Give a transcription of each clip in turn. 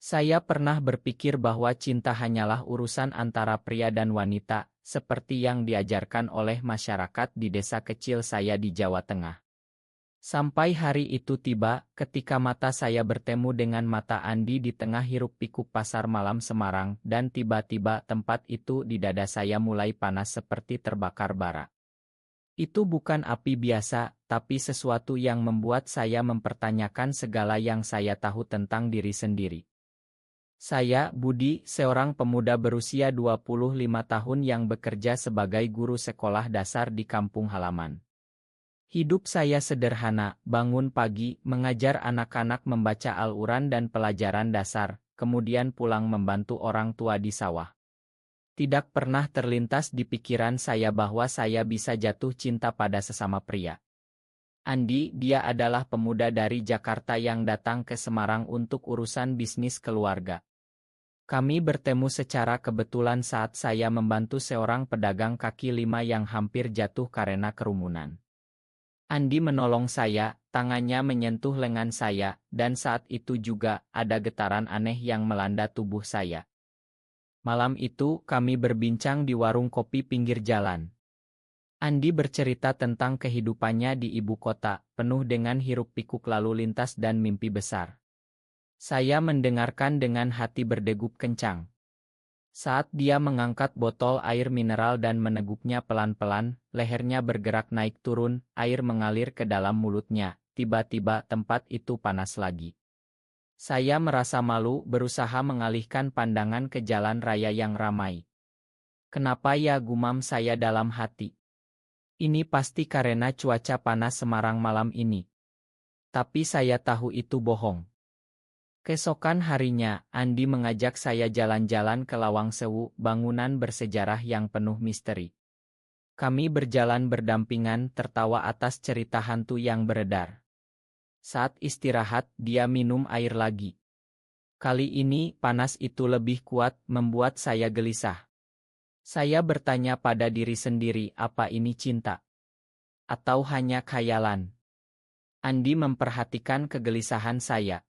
Saya pernah berpikir bahwa cinta hanyalah urusan antara pria dan wanita, seperti yang diajarkan oleh masyarakat di desa kecil saya di Jawa Tengah. Sampai hari itu tiba, ketika mata saya bertemu dengan mata Andi di tengah hiruk-pikuk pasar malam Semarang, dan tiba-tiba tempat itu di dada saya mulai panas seperti terbakar bara. Itu bukan api biasa, tapi sesuatu yang membuat saya mempertanyakan segala yang saya tahu tentang diri sendiri. Saya, Budi, seorang pemuda berusia 25 tahun yang bekerja sebagai guru sekolah dasar di kampung halaman. Hidup saya sederhana, bangun pagi, mengajar anak-anak membaca Al-Quran dan pelajaran dasar, kemudian pulang membantu orang tua di sawah. Tidak pernah terlintas di pikiran saya bahwa saya bisa jatuh cinta pada sesama pria. Andi, dia adalah pemuda dari Jakarta yang datang ke Semarang untuk urusan bisnis keluarga. Kami bertemu secara kebetulan saat saya membantu seorang pedagang kaki lima yang hampir jatuh karena kerumunan. Andi menolong saya, tangannya menyentuh lengan saya, dan saat itu juga ada getaran aneh yang melanda tubuh saya. Malam itu kami berbincang di warung kopi pinggir jalan. Andi bercerita tentang kehidupannya di ibu kota, penuh dengan hiruk-pikuk lalu lintas dan mimpi besar. Saya mendengarkan dengan hati berdegup kencang. Saat dia mengangkat botol air mineral dan meneguknya pelan-pelan, lehernya bergerak naik turun, air mengalir ke dalam mulutnya, tiba-tiba tempat itu panas lagi. Saya merasa malu, berusaha mengalihkan pandangan ke jalan raya yang ramai. Kenapa ya, gumam saya dalam hati. Ini pasti karena cuaca panas Semarang malam ini. Tapi saya tahu itu bohong. Keesokan harinya, Andi mengajak saya jalan-jalan ke Lawang Sewu, bangunan bersejarah yang penuh misteri. Kami berjalan berdampingan, tertawa atas cerita hantu yang beredar. Saat istirahat, dia minum air lagi. Kali ini, panas itu lebih kuat, membuat saya gelisah. Saya bertanya pada diri sendiri, apa ini cinta? Atau hanya khayalan? Andi memperhatikan kegelisahan saya.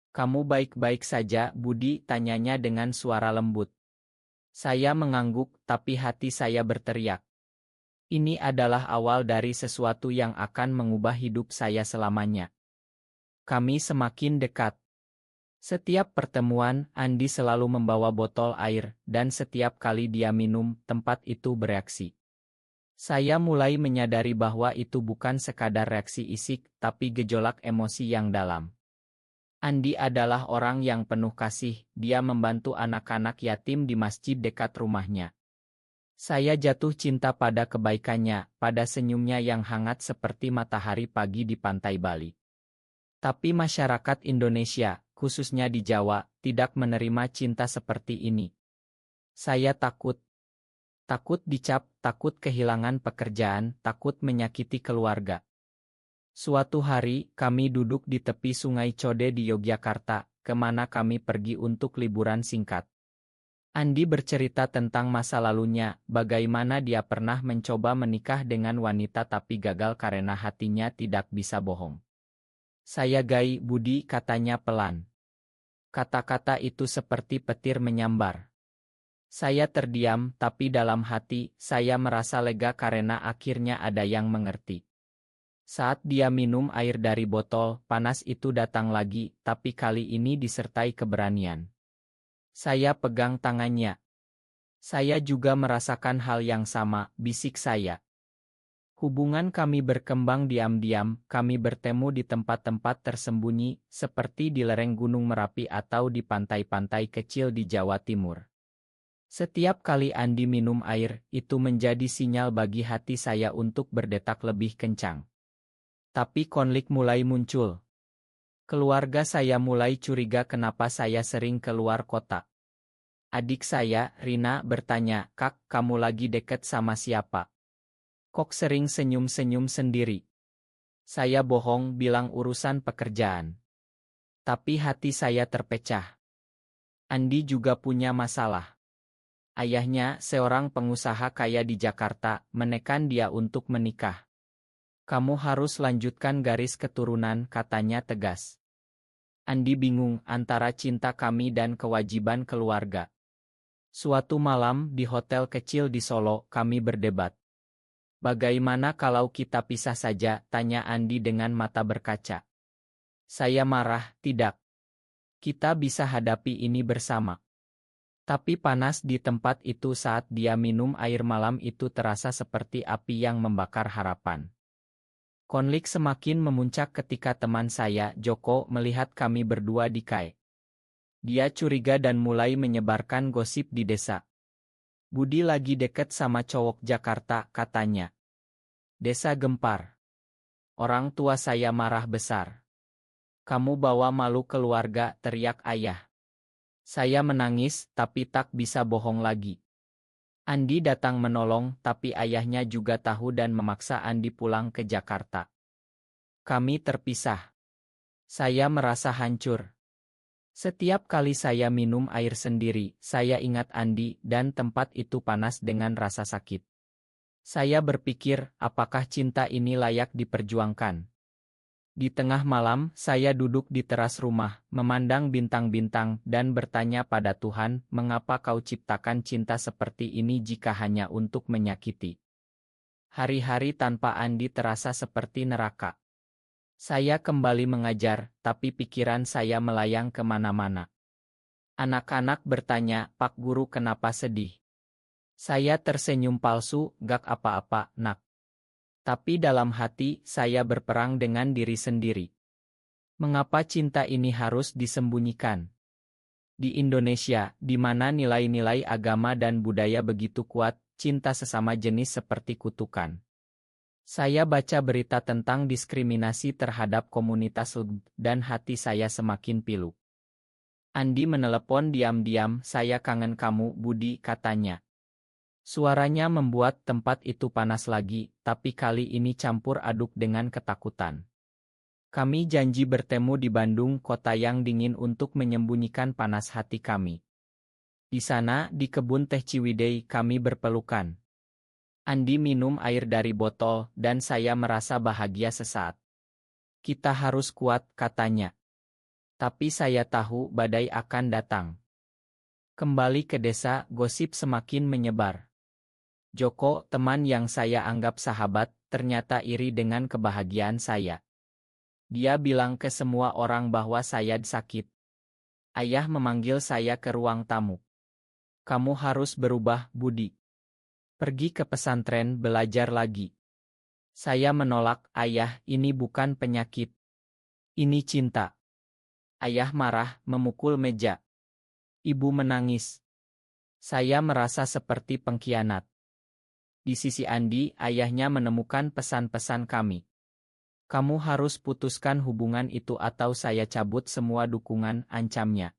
Kamu baik-baik saja, Budi, tanyanya dengan suara lembut. Saya mengangguk, tapi hati saya berteriak. Ini adalah awal dari sesuatu yang akan mengubah hidup saya selamanya. Kami semakin dekat. Setiap pertemuan, Andi selalu membawa botol air, dan setiap kali dia minum, tempat itu bereaksi. Saya mulai menyadari bahwa itu bukan sekadar reaksi isik, tapi gejolak emosi yang dalam. Andi adalah orang yang penuh kasih, dia membantu anak-anak yatim di masjid dekat rumahnya. Saya jatuh cinta pada kebaikannya, pada senyumnya yang hangat seperti matahari pagi di pantai Bali. Tapi masyarakat Indonesia, khususnya di Jawa, tidak menerima cinta seperti ini. Saya takut. Takut dicap, takut kehilangan pekerjaan, takut menyakiti keluarga. Suatu hari, kami duduk di tepi Sungai Code di Yogyakarta, kemana kami pergi untuk liburan singkat. Andi bercerita tentang masa lalunya, bagaimana dia pernah mencoba menikah dengan wanita tapi gagal karena hatinya tidak bisa bohong. Saya gai, Budi, katanya pelan. Kata-kata itu seperti petir menyambar. Saya terdiam, tapi dalam hati, saya merasa lega karena akhirnya ada yang mengerti. Saat dia minum air dari botol, panas itu datang lagi, tapi kali ini disertai keberanian. Saya pegang tangannya. Saya juga merasakan hal yang sama, bisik saya. Hubungan kami berkembang diam-diam, kami bertemu di tempat-tempat tersembunyi, seperti di lereng Gunung Merapi atau di pantai-pantai kecil di Jawa Timur. Setiap kali Andi minum air, itu menjadi sinyal bagi hati saya untuk berdetak lebih kencang. Tapi konflik mulai muncul. Keluarga saya mulai curiga kenapa saya sering keluar kota. Adik saya, Rina, bertanya, "Kak, kamu lagi deket sama siapa? Kok sering senyum-senyum sendiri?" Saya bohong, bilang urusan pekerjaan. Tapi hati saya terpecah. Andi juga punya masalah. Ayahnya, seorang pengusaha kaya di Jakarta, menekan dia untuk menikah. "Kamu harus lanjutkan garis keturunan," katanya tegas. Andi bingung antara cinta kami dan kewajiban keluarga. Suatu malam di hotel kecil di Solo, kami berdebat. Bagaimana kalau kita pisah saja? Tanya Andi dengan mata berkaca. Saya marah, tidak. Kita bisa hadapi ini bersama. Tapi panas di tempat itu saat dia minum air malam itu terasa seperti api yang membakar harapan. Konflik semakin memuncak ketika teman saya, Joko, melihat kami berdua di kai. Dia curiga dan mulai menyebarkan gosip di desa. Budi lagi deket sama cowok Jakarta, katanya. Desa gempar. Orang tua saya marah besar. Kamu bawa malu keluarga, teriak ayah. Saya menangis, tapi tak bisa bohong lagi. Andi datang menolong, tapi ayahnya juga tahu dan memaksa Andi pulang ke Jakarta. Kami terpisah. Saya merasa hancur. Setiap kali saya minum air sendiri, saya ingat Andi dan tempat itu panas dengan rasa sakit. Saya berpikir, apakah cinta ini layak diperjuangkan? Di tengah malam, saya duduk di teras rumah, memandang bintang-bintang, dan bertanya pada Tuhan, mengapa kau ciptakan cinta seperti ini jika hanya untuk menyakiti? Hari-hari tanpa Andi terasa seperti neraka. Saya kembali mengajar, tapi pikiran saya melayang kemana-mana. Anak-anak bertanya, Pak Guru kenapa sedih? Saya tersenyum palsu, gak apa-apa, nak. Tapi dalam hati, saya berperang dengan diri sendiri. Mengapa cinta ini harus disembunyikan? Di Indonesia, di mana nilai-nilai agama dan budaya begitu kuat, cinta sesama jenis seperti kutukan. Saya baca berita tentang diskriminasi terhadap komunitas LGBT dan hati saya semakin pilu. Andi menelepon diam-diam, saya kangen kamu, Budi, katanya. Suaranya membuat tempat itu panas lagi, tapi kali ini campur aduk dengan ketakutan. Kami janji bertemu di Bandung, kota yang dingin, untuk menyembunyikan panas hati kami. Di sana, di kebun teh Ciwidey, kami berpelukan. Andi minum air dari botol, dan saya merasa bahagia sesaat. Kita harus kuat, katanya. Tapi saya tahu badai akan datang. Kembali ke desa, gosip semakin menyebar. Joko, teman yang saya anggap sahabat, ternyata iri dengan kebahagiaan saya. Dia bilang ke semua orang bahwa saya sakit. Ayah memanggil saya ke ruang tamu. Kamu harus berubah, Budi. Pergi ke pesantren belajar lagi. Saya menolak, ayah, ini bukan penyakit. Ini cinta. Ayah marah, memukul meja. Ibu menangis. Saya merasa seperti pengkhianat. Di sisi Andi, ayahnya menemukan pesan-pesan kami. Kamu harus putuskan hubungan itu atau saya cabut semua dukungan, ancamnya.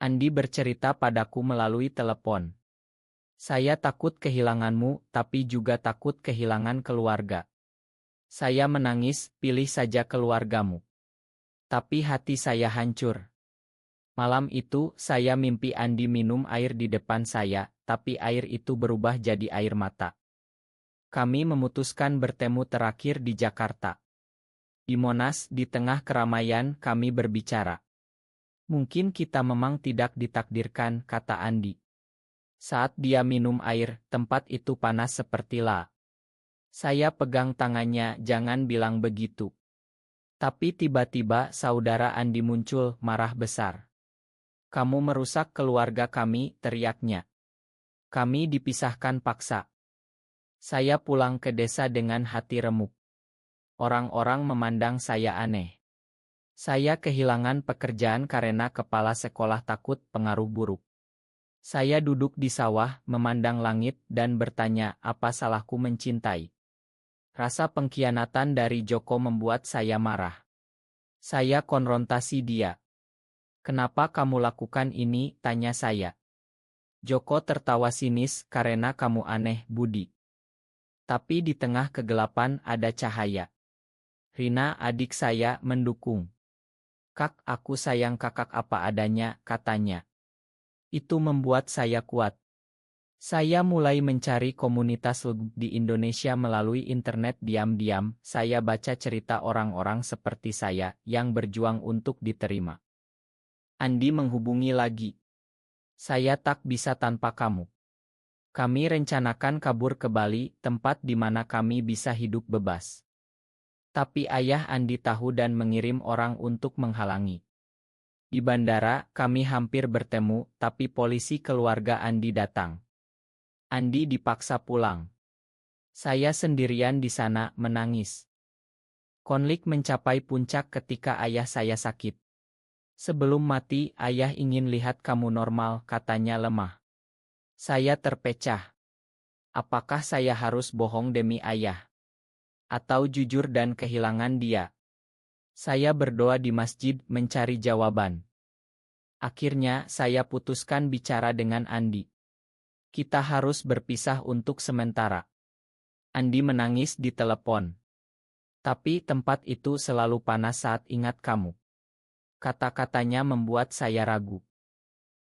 Andi bercerita padaku melalui telepon. Saya takut kehilanganmu, tapi juga takut kehilangan keluarga. Saya menangis, pilih saja keluargamu. Tapi hati saya hancur. Malam itu, saya mimpi Andi minum air di depan saya, tapi air itu berubah jadi air mata. Kami memutuskan bertemu terakhir di Jakarta. Di Monas, di tengah keramaian, kami berbicara. Mungkin kita memang tidak ditakdirkan, kata Andi. Saat dia minum air, tempat itu panas seperti la. Saya pegang tangannya, jangan bilang begitu. Tapi tiba-tiba saudara Andi muncul, marah besar. Kamu merusak keluarga kami, teriaknya. Kami dipisahkan paksa. Saya pulang ke desa dengan hati remuk. Orang-orang memandang saya aneh. Saya kehilangan pekerjaan karena kepala sekolah takut pengaruh buruk. Saya duduk di sawah, memandang langit, dan bertanya, apa salahku mencintai? Rasa pengkhianatan dari Joko membuat saya marah. Saya konfrontasi dia. Kenapa kamu lakukan ini? Tanya saya. Joko tertawa sinis, karena kamu aneh, Budi. Tapi di tengah kegelapan ada cahaya. Rina, adik saya, mendukung. Kak, aku sayang kakak apa adanya, katanya. Itu membuat saya kuat. Saya mulai mencari komunitas LGB di Indonesia melalui internet diam-diam. Saya baca cerita orang-orang seperti saya yang berjuang untuk diterima. Andi menghubungi lagi. Saya tak bisa tanpa kamu. Kami rencanakan kabur ke Bali, tempat di mana kami bisa hidup bebas. Tapi ayah Andi tahu dan mengirim orang untuk menghalangi. Di bandara, kami hampir bertemu, tapi polisi keluarga Andi datang. Andi dipaksa pulang. Saya sendirian di sana, menangis. Konflik mencapai puncak ketika ayah saya sakit. Sebelum mati, ayah ingin lihat kamu normal, katanya lemah. Saya terpecah. Apakah saya harus bohong demi ayah? Atau jujur dan kehilangan dia? Saya berdoa di masjid mencari jawaban. Akhirnya, saya putuskan bicara dengan Andi. Kita harus berpisah untuk sementara. Andi menangis di telepon. Tapi tempat itu selalu panas saat ingat kamu. Kata-katanya membuat saya ragu.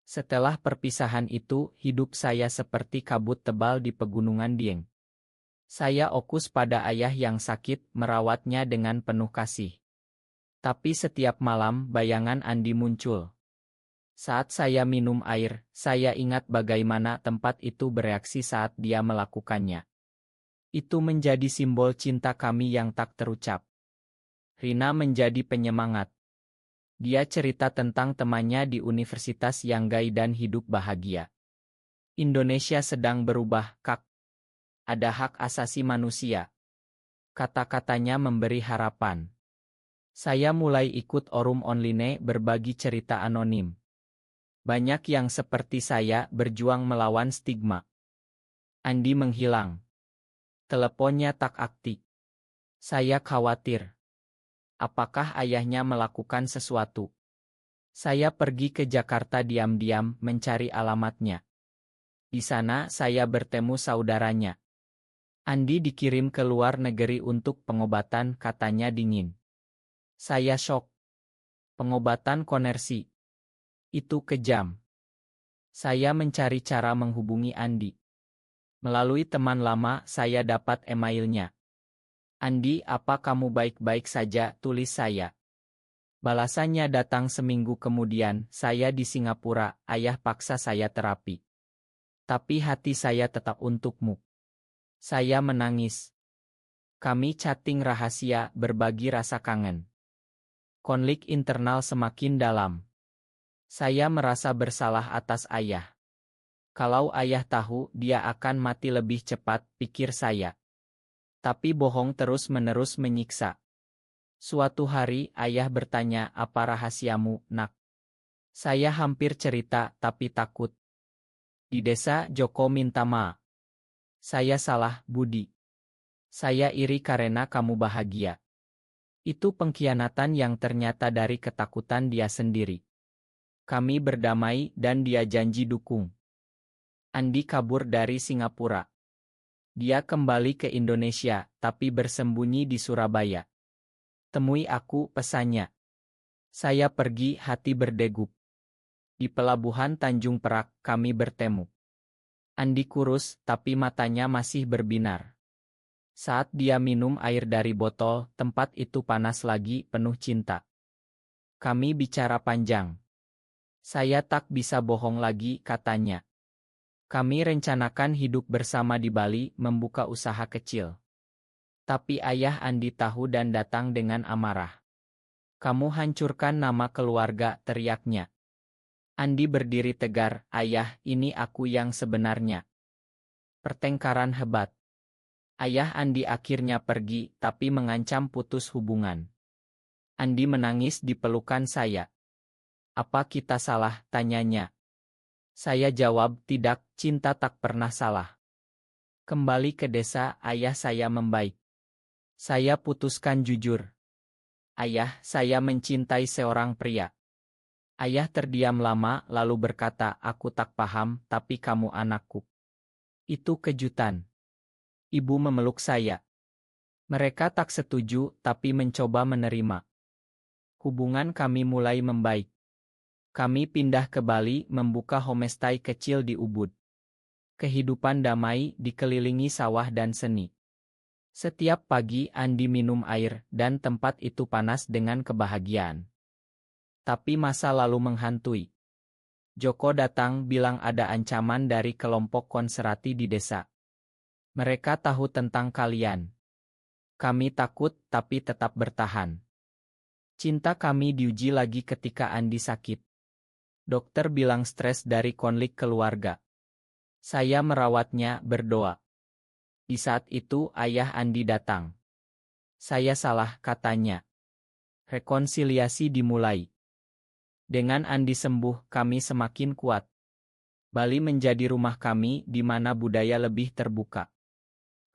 Setelah perpisahan itu, hidup saya seperti kabut tebal di pegunungan Dieng. Saya fokus pada ayah yang sakit, merawatnya dengan penuh kasih. Tapi setiap malam, bayangan Andi muncul. Saat saya minum air, saya ingat bagaimana tempat itu bereaksi saat dia melakukannya. Itu menjadi simbol cinta kami yang tak terucap. Rina menjadi penyemangat. Dia cerita tentang temannya di universitas yang gay dan hidup bahagia. Indonesia sedang berubah, Kak. Ada hak asasi manusia. Kata-katanya memberi harapan. Saya mulai ikut forum online berbagi cerita anonim. Banyak yang seperti saya berjuang melawan stigma. Andi menghilang. Teleponnya tak aktif. Saya khawatir. Apakah ayahnya melakukan sesuatu? Saya pergi ke Jakarta diam-diam mencari alamatnya. Di sana saya bertemu saudaranya. Andi dikirim ke luar negeri untuk pengobatan, katanya dingin. Saya shock. Pengobatan konversi. Itu kejam. Saya mencari cara menghubungi Andi. Melalui teman lama, saya dapat emailnya. Andi, apa kamu baik-baik saja? Tulis saya. Balasannya datang seminggu kemudian, saya di Singapura, ayah paksa saya terapi. Tapi hati saya tetap untukmu. Saya menangis. Kami chatting rahasia, berbagi rasa kangen. Konflik internal semakin dalam. Saya merasa bersalah atas ayah. Kalau ayah tahu, dia akan mati lebih cepat, pikir saya. Tapi bohong terus-menerus menyiksa. Suatu hari, ayah bertanya, apa rahasiamu, nak? Saya hampir cerita, tapi takut. Di desa, Joko minta maaf. Saya salah, Budi. Saya iri karena kamu bahagia. Itu pengkhianatan yang ternyata dari ketakutan dia sendiri. Kami berdamai dan dia janji dukung. Andi kabur dari Singapura. Dia kembali ke Indonesia, tapi bersembunyi di Surabaya. Temui aku, pesannya. Saya pergi, hati berdegup. Di pelabuhan Tanjung Perak, kami bertemu. Andi kurus, tapi matanya masih berbinar. Saat dia minum air dari botol, tempat itu panas lagi, penuh cinta. Kami bicara panjang. Saya tak bisa bohong lagi, katanya. Kami rencanakan hidup bersama di Bali, membuka usaha kecil. Tapi ayah Andi tahu dan datang dengan amarah. Kamu hancurkan nama keluarga, teriaknya. Andi berdiri tegar, ayah, ini aku yang sebenarnya. Pertengkaran hebat. Ayah Andi akhirnya pergi, tapi mengancam putus hubungan. Andi menangis di pelukan saya. Apa kita salah, tanyanya. Saya jawab, tidak, cinta tak pernah salah. Kembali ke desa, ayah saya membaik. Saya putuskan jujur. Ayah, saya mencintai seorang pria. Ayah terdiam lama, lalu berkata, aku tak paham, tapi kamu anakku. Itu kejutan. Ibu memeluk saya. Mereka tak setuju, tapi mencoba menerima. Hubungan kami mulai membaik. Kami pindah ke Bali, membuka homestay kecil di Ubud. Kehidupan damai dikelilingi sawah dan seni. Setiap pagi Andi minum air dan tempat itu panas dengan kebahagiaan. Tapi masa lalu menghantui. Joko datang bilang ada ancaman dari kelompok konserati di desa. Mereka tahu tentang kalian. Kami takut tapi tetap bertahan. Cinta kami diuji lagi ketika Andi sakit. Dokter bilang stres dari konflik keluarga. Saya merawatnya, berdoa. Di saat itu ayah Andi datang. Saya salah, katanya. Rekonsiliasi dimulai. Dengan Andi sembuh, kami semakin kuat. Bali menjadi rumah kami di mana budaya lebih terbuka.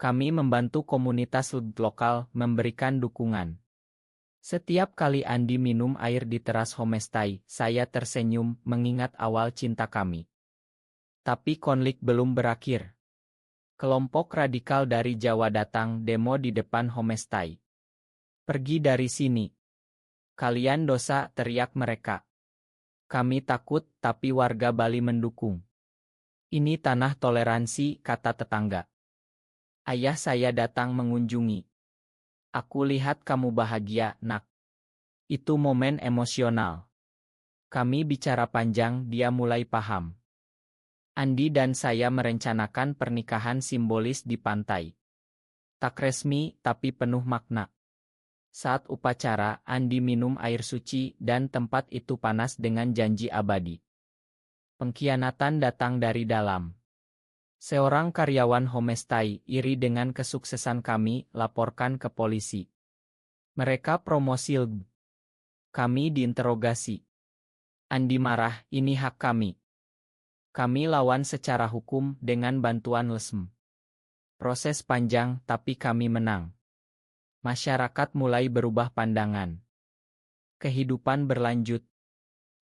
Kami membantu komunitas lokal, memberikan dukungan. Setiap kali Andi minum air di teras homestay, saya tersenyum mengingat awal cinta kami. Tapi konflik belum berakhir. Kelompok radikal dari Jawa datang demo di depan homestay. Pergi dari sini. Kalian dosa, teriak mereka. Kami takut, tapi warga Bali mendukung. Ini tanah toleransi, kata tetangga. Ayah saya datang mengunjungi. Aku lihat kamu bahagia, nak. Itu momen emosional. Kami bicara panjang, dia mulai paham. Andi dan saya merencanakan pernikahan simbolis di pantai. Tak resmi, tapi penuh makna. Saat upacara, Andi minum air suci dan tempat itu panas dengan janji abadi. Pengkhianatan datang dari dalam. Seorang karyawan homestay iri dengan kesuksesan kami, laporkan ke polisi. Mereka promosi. Kami diinterogasi. Andi marah, ini hak kami. Kami lawan secara hukum dengan bantuan LSM. Proses panjang, tapi kami menang. Masyarakat mulai berubah pandangan. Kehidupan berlanjut.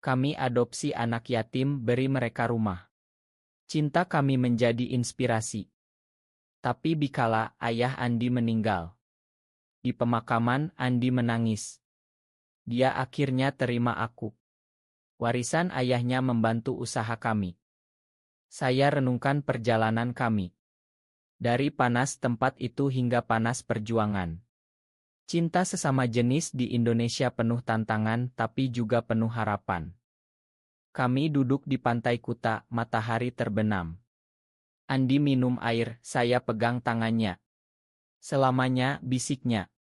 Kami adopsi anak yatim, beri mereka rumah. Cinta kami menjadi inspirasi. Tapi bikala ayah Andi meninggal. Di pemakaman, Andi menangis. Dia akhirnya terima aku. Warisan ayahnya membantu usaha kami. Saya renungkan perjalanan kami. Dari panas tempat itu hingga panas perjuangan. Cinta sesama jenis di Indonesia penuh tantangan tapi juga penuh harapan. Kami duduk di pantai Kuta, matahari terbenam. Andi minum air, saya pegang tangannya. Selamanya, bisiknya.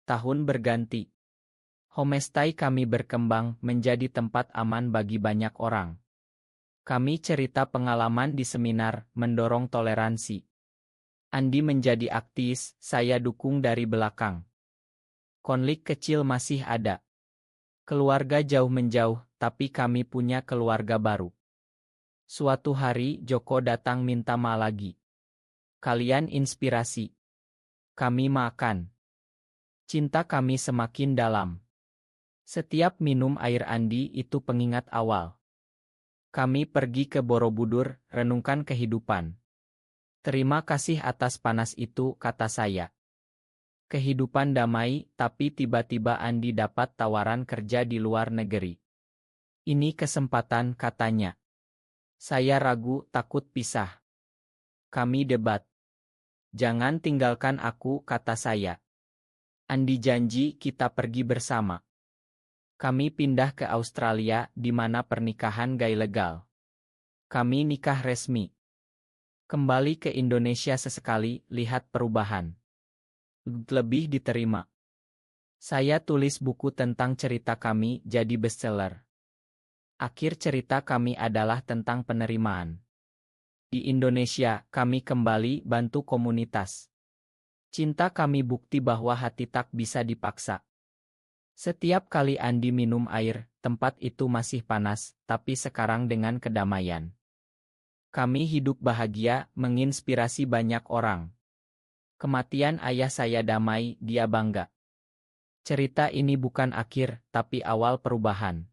Tahun berganti. Homestay kami berkembang menjadi tempat aman bagi banyak orang. Kami cerita pengalaman di seminar, mendorong toleransi. Andi menjadi aktivis, saya dukung dari belakang. Konflik kecil masih ada. Keluarga jauh menjauh, tapi kami punya keluarga baru. Suatu hari Joko datang minta maaf lagi. Kalian inspirasi. Kami makan. Cinta kami semakin dalam. Setiap minum air Andi itu pengingat awal. Kami pergi ke Borobudur, renungkan kehidupan. Terima kasih atas panas itu, kata saya. Kehidupan damai, tapi tiba-tiba Andi dapat tawaran kerja di luar negeri. Ini kesempatan, katanya. Saya ragu, takut pisah. Kami debat. Jangan tinggalkan aku, kata saya. Andi janji kita pergi bersama. Kami pindah ke Australia, di mana pernikahan gay legal. Kami nikah resmi. Kembali ke Indonesia sesekali, lihat perubahan. Lebih diterima. Saya tulis buku tentang cerita kami, jadi bestseller. Akhir cerita kami adalah tentang penerimaan. Di Indonesia, kami kembali bantu komunitas. Cinta kami bukti bahwa hati tak bisa dipaksa. Setiap kali Andi minum air, tempat itu masih panas, tapi sekarang dengan kedamaian. Kami hidup bahagia, menginspirasi banyak orang. Kematian ayah saya damai, dia bangga. Cerita ini bukan akhir, tapi awal perubahan.